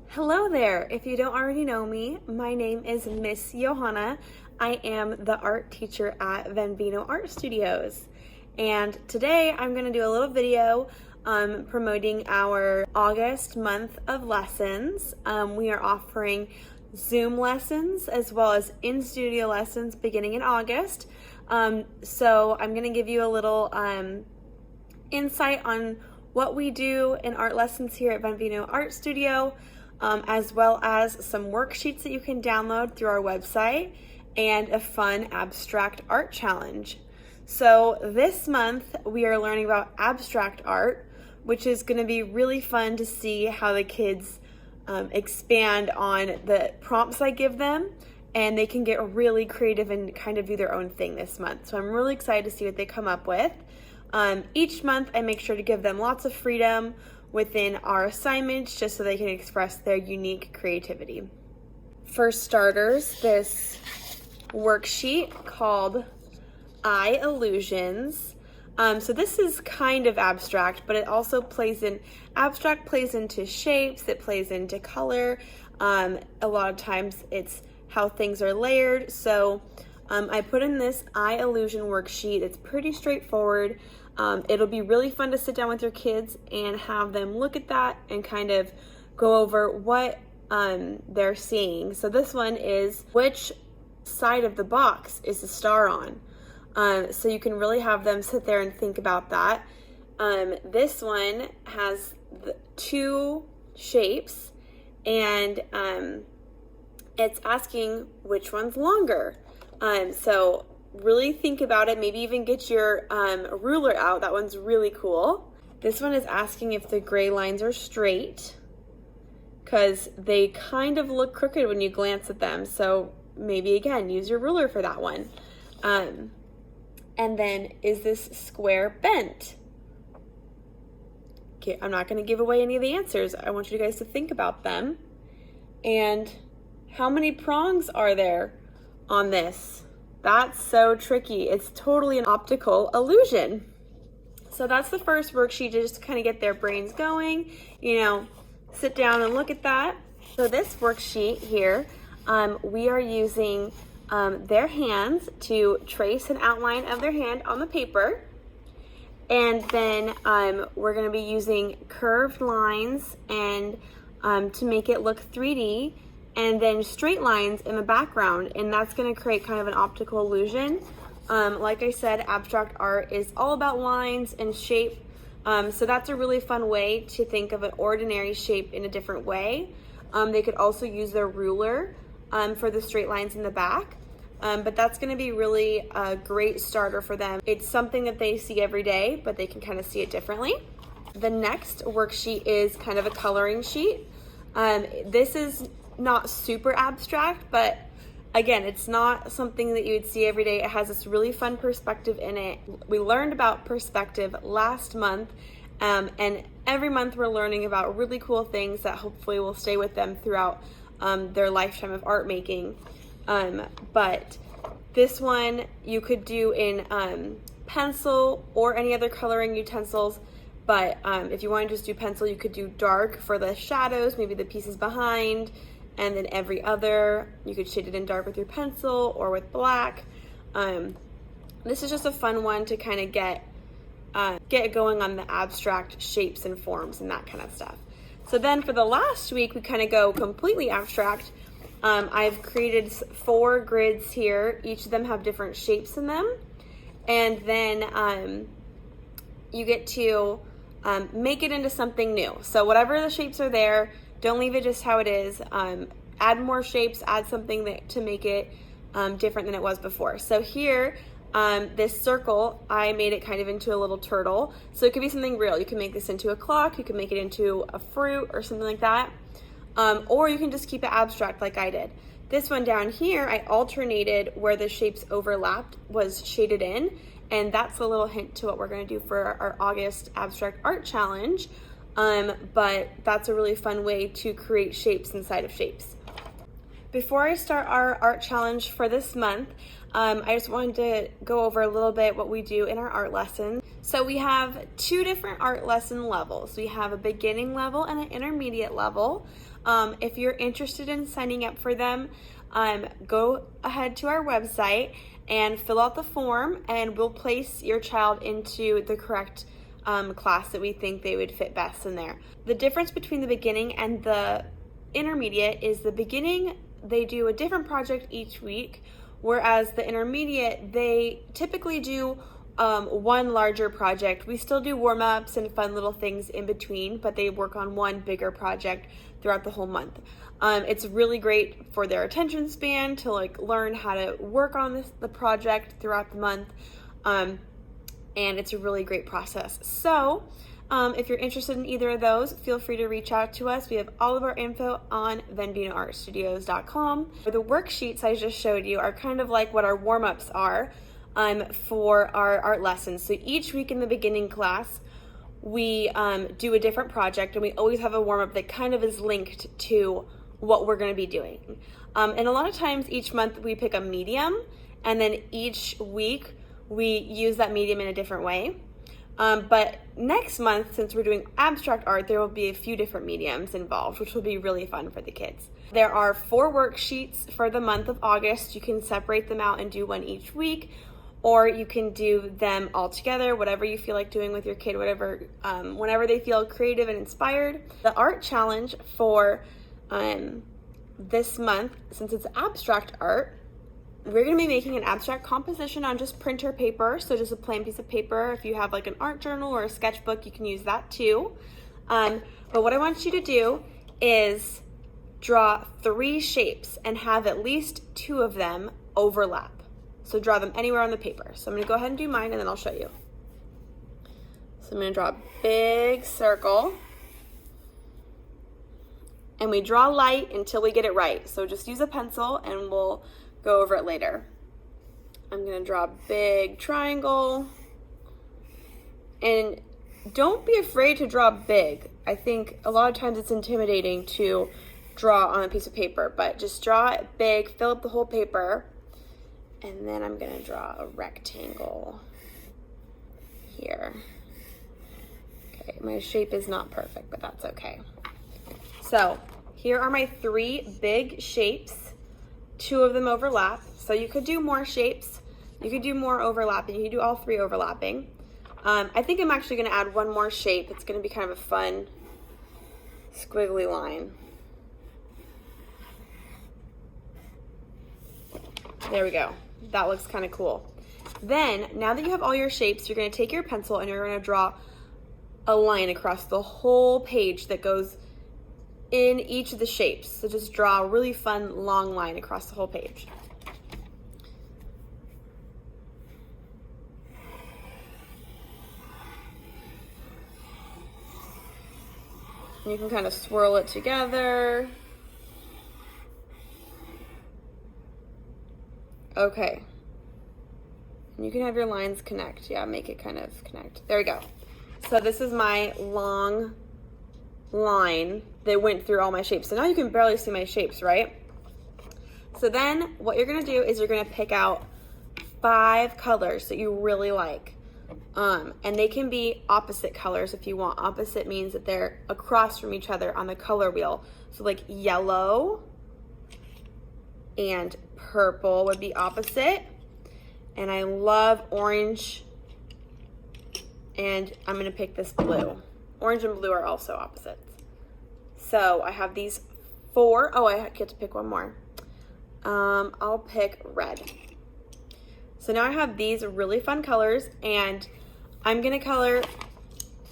Hello there. If you don't already know me, my name is Miss Johanna. I am the art teacher at Venvino Art Studios. And today I'm going to do a little video promoting our August month of lessons. We are offering Zoom lessons as well as in-studio lessons beginning in August. So I'm going to give you a little insight on what we do in art lessons here at Venvino Art Studio, as well as some worksheets that you can download through our website and a fun abstract art challenge. So this month we are learning about abstract art, which is going to be really fun to see how the kids expand on the prompts I give them, and they can get really creative and kind of do their own thing this month. So I'm really excited to see what they come up with. Each month I make sure to give them lots of freedom within our assignments just so they can express their unique creativity. For starters, this worksheet called Illusions. So this is kind of abstract, but it also plays into shapes, it plays into color. A lot of times it's how things are layered. So I put in this Illusion worksheet. It's pretty straightforward. It'll be really fun to sit down with your kids and have them look at that and kind of go over what they're seeing. So this one is, which side of the box is the star on? So you can really have them sit there and think about that. This one has two shapes, and it's asking which one's longer. So really think about it. Maybe even get your ruler out. That one's really cool. This one is asking if the gray lines are straight, because they kind of look crooked when you glance at them. So maybe again, use your ruler for that one. And then, is this square bent? Okay, I'm not going to give away any of the answers. I want you guys to think about them. And how many prongs are there on this? That's so tricky. It's totally an optical illusion. So that's the first worksheet, to just kind of get their brains going, sit down and look at that. So this worksheet here, we are using their hands to trace an outline of their hand on the paper. And then we're going to be using curved lines and to make it look 3D, and then straight lines in the background, and that's going to create kind of an optical illusion. Like I said, abstract art is all about lines and shape, so that's a really fun way to think of an ordinary shape in a different way. They could also use their ruler for the straight lines in the back, but that's going to be really a great starter for them. It's something that they see every day, but they can kind of see it differently. The next worksheet is kind of a coloring sheet. This is not super abstract, but again, it's not something that you would see every day. It has this really fun perspective in it. We learned about perspective last month, and every month we're learning about really cool things that hopefully will stay with them throughout their lifetime of art making. But this one you could do in pencil or any other coloring utensils. But if you want to just do pencil, you could do dark for the shadows, maybe the pieces behind, and then every other, you could shade it in dark with your pencil or with black. This is just a fun one to kind of get going on the abstract shapes and forms and that kind of stuff. So then for the last week, we kind of go completely abstract. I've created 4 grids here. Each of them have different shapes in them. And then you get to make it into something new. So whatever the shapes are there, don't leave it just how it is. Add more shapes, add something to make it different than it was before. So here, this circle, I made it kind of into a little turtle. So it could be something real. You can make this into a clock, you can make it into a fruit or something like that. Or you can just keep it abstract like I did. This one down here, I alternated where the shapes overlapped was shaded in, and that's a little hint to what we're going to do for our August Abstract Art Challenge. But that's a really fun way to create shapes inside of shapes. Before I start our art challenge for this month, I just wanted to go over a little bit what we do in our art lesson. So we have two different art lesson levels. We have a beginning level and an intermediate level. If you're interested in signing up for them, go ahead to our website and fill out the form, and we'll place your child into the correct class that we think they would fit best in there. The difference between the beginning and the intermediate is the beginning, they do a different project each week, whereas the intermediate, they typically do one larger project. We still do warm-ups and fun little things in between, but they work on one bigger project throughout the whole month. It's really great for their attention span to like learn how to work on the project throughout the month, and it's a really great process. So if you're interested in either of those, feel free to reach out to us. We have all of our info on VenvinoArtStudios.com. The worksheets I just showed you are kind of like what our warm-ups are for our art lessons. So each week in the beginning class, we do a different project, and we always have a warm-up that kind of is linked to what we're going to be doing. And a lot of times each month we pick a medium, and then each week we use that medium in a different way. But next month, since we're doing abstract art, there will be a few different mediums involved, which will be really fun for the kids. There are 4 worksheets for the month of August. You can separate them out and do one each week, or you can do them all together, whatever you feel like doing with your kid, whenever they feel creative and inspired. The art challenge for this month, since it's abstract art, we're going to be making an abstract composition on just printer paper, so just a plain piece of paper. If you have like an art journal or a sketchbook, you can use that too. But what I want you to do is draw 3 shapes and have at least 2 of them overlap. So draw them anywhere on the paper. So I'm going to go ahead and do mine, and then I'll show you. So I'm going to draw a big circle. And we draw light until we get it right. So just use a pencil and we'll go over it later. I'm going to draw a big triangle. And don't be afraid to draw big. I think a lot of times it's intimidating to draw on a piece of paper, but just draw it big, fill up the whole paper. And then I'm going to draw a rectangle here. Okay, my shape is not perfect, but that's okay. So here are my 3 big shapes. 2 of them overlap. So you could do more shapes. You could do more overlapping. You could do all 3 overlapping. I think I'm actually going to add one more shape. It's going to be kind of a fun squiggly line. There we go. That looks kind of cool. Then, now that you have all your shapes, you're going to take your pencil and you're going to draw a line across the whole page that goes in each of the shapes. So just draw a really fun long line across the whole page. You can kind of swirl it together. Okay. You can have your lines connect. Yeah, make it kind of connect. There we go. So this is my long line that went through all my shapes. So now you can barely see my shapes, right? So then what you're gonna do is you're gonna pick out 5 colors that you really like. And they can be opposite colors if you want. Opposite means that they're across from each other on the color wheel. So like yellow and purple would be opposite. And I love orange. And I'm gonna pick this blue. Orange and blue are also opposites. So I have these 4. Oh, I get to pick one more. I'll pick red. So now I have these really fun colors, and I'm gonna color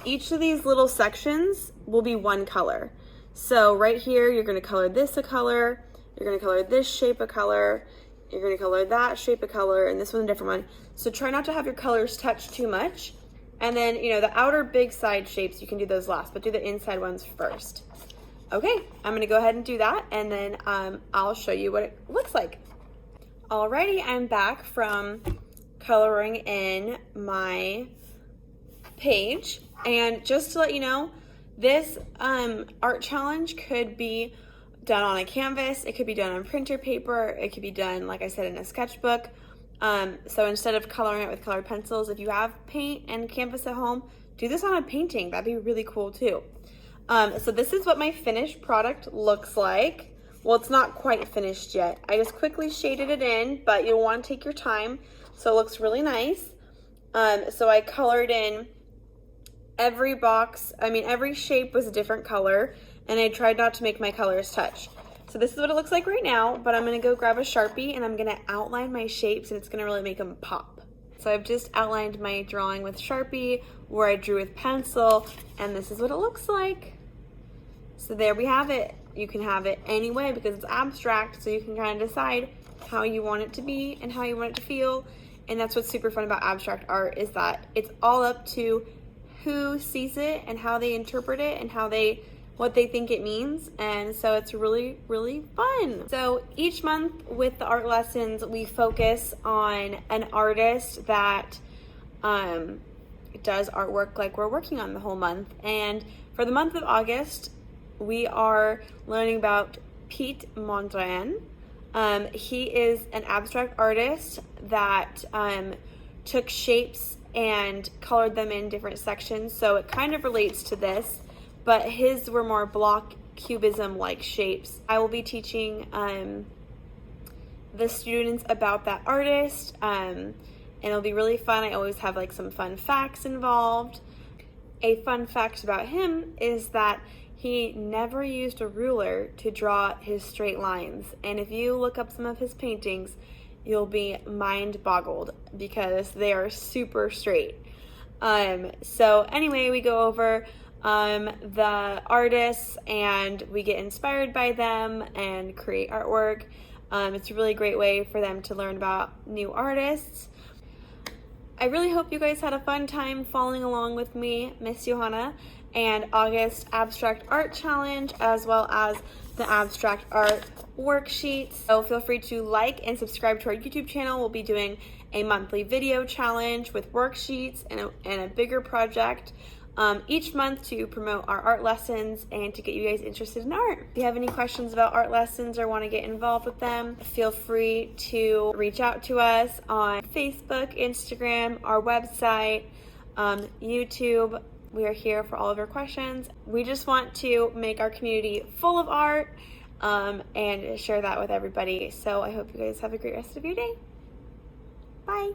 each of these little sections will be one color. So right here, you're gonna color this a color, you're gonna color this shape a color, you're gonna color that shape a color, and this one a different one. So try not to have your colors touch too much. And then, you know, the outer big side shapes, you can do those last, but do the inside ones first. Okay, I'm gonna go ahead and do that, and then I'll show you what it looks like. Alrighty, I'm back from coloring in my page, and just to let you know, this art challenge could be done on a canvas, it could be done on printer paper, it could be done, like I said, in a sketchbook. So instead of coloring it with colored pencils, if you have paint and canvas at home, do this on a painting. That'd be really cool too. So this is what my finished product looks like. Well, it's not quite finished yet. I just quickly shaded it in, but you'll want to take your time. So it looks really nice. So I colored in every box. I mean, every shape was a different color, and I tried not to make my colors touch. So this is what it looks like right now, but I'm gonna go grab a Sharpie and I'm gonna outline my shapes, and it's gonna really make them pop. So I've just outlined my drawing with Sharpie, where I drew with pencil, and this is what it looks like. So there we have it. You can have it any way because it's abstract, so you can kind of decide how you want it to be and how you want it to feel. And that's what's super fun about abstract art, is that it's all up to who sees it and how they interpret it and what they think it means. And so it's really, really fun. So each month with the art lessons, we focus on an artist that does artwork like we're working on the whole month. And for the month of August, we are learning about Pete Mondrian. He is an abstract artist that took shapes and colored them in different sections. So it kind of relates to this, but his were more block cubism-like shapes. I will be teaching the students about that artist, and it'll be really fun. I always have like some fun facts involved. A fun fact about him is that he never used a ruler to draw his straight lines. And if you look up some of his paintings, you'll be mind boggled because they are super straight. So anyway, we go over the artists and we get inspired by them and create artwork. It's a really great way for them to learn about new artists. I really hope you guys had a fun time following along with me, Miss Johanna, and August Abstract Art Challenge, as well as the Abstract Art Worksheet. So feel free to like and subscribe to our YouTube channel. We'll be doing a monthly video challenge with worksheets and a bigger project each month to promote our art lessons and to get you guys interested in art. If you have any questions about art lessons or want to get involved with them, feel free to reach out to us on Facebook, Instagram, our website, YouTube. We are here for all of your questions. We just want to make our community full of art and share that with everybody. So I hope you guys have a great rest of your day. Bye.